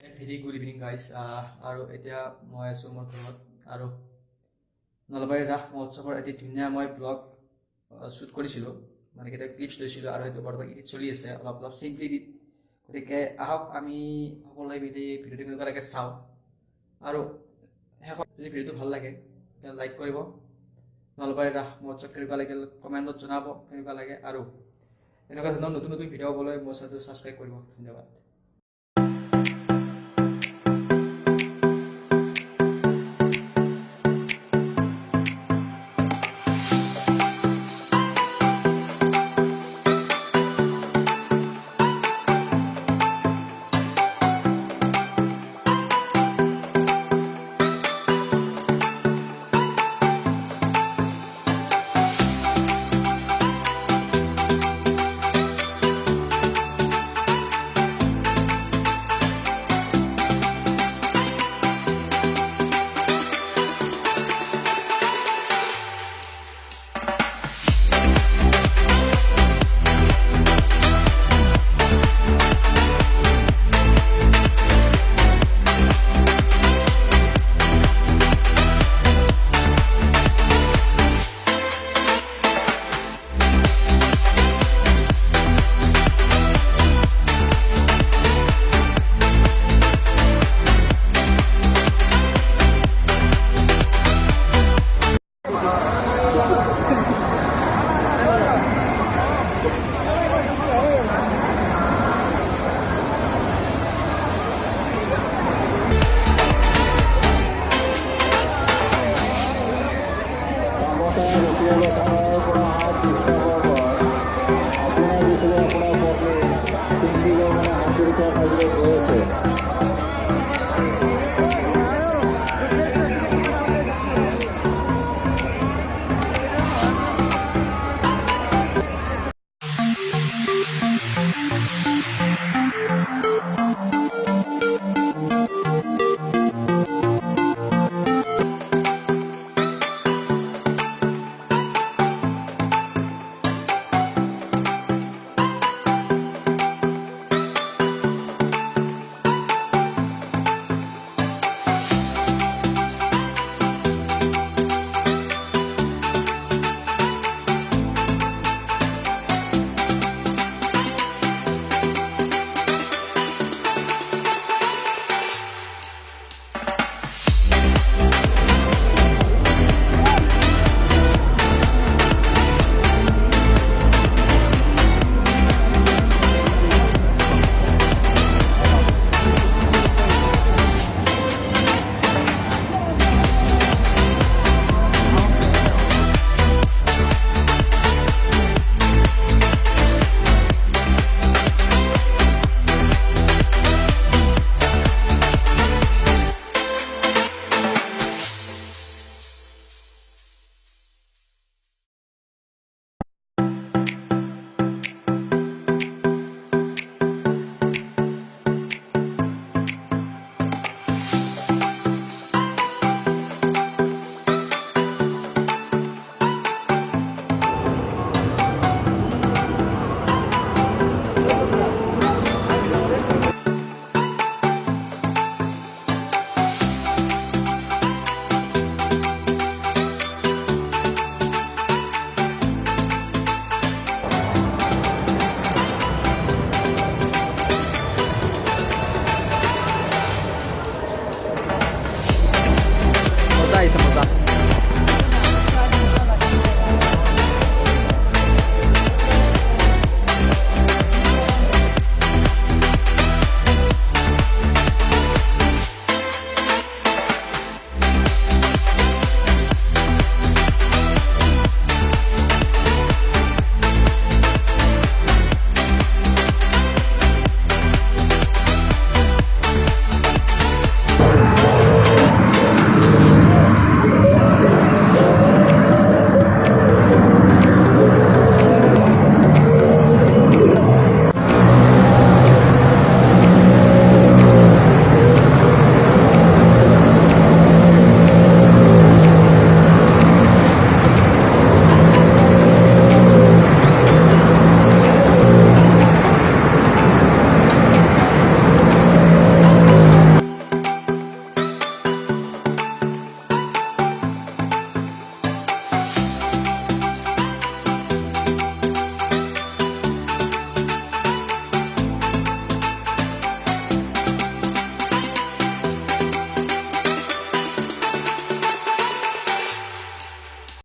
Very good evening, guys. আৰু এতিয়া মই আছো মোৰ ঘৰত আৰু নলবাৰী ৰাস মহোৎসৱৰ এটি ধুনীয়া মই ব্লগ শ্বুট কৰিছিলোঁ, মানে কেইটা ক্লিপছ লৈছিলোঁ আৰু সেইটো বৰ্তমান এডিট চলি আছে, অলপ অলপ চিম্পলি এডিট। গতিকে আহক আমি সকলোৱে মিলি ভিডিঅ'টো কেনেকুৱা লাগে চাওঁ, আৰু শেষত যদি ভিডিঅ'টো ভাল লাগে তেতিয়াহ'লে লাইক কৰিব। নলবাৰী ৰাস মহোৎসৱ কেনেকুৱা লাগিল কমেণ্টত জনাব কেনেকুৱা লাগে, আৰু এনেকুৱা ধৰণৰ নতুন নতুন ভিডিঅ' পাবলৈ মোৰ চেনেলটো ছাবস্ক্ৰাইব কৰিব। ধন্যবাদ।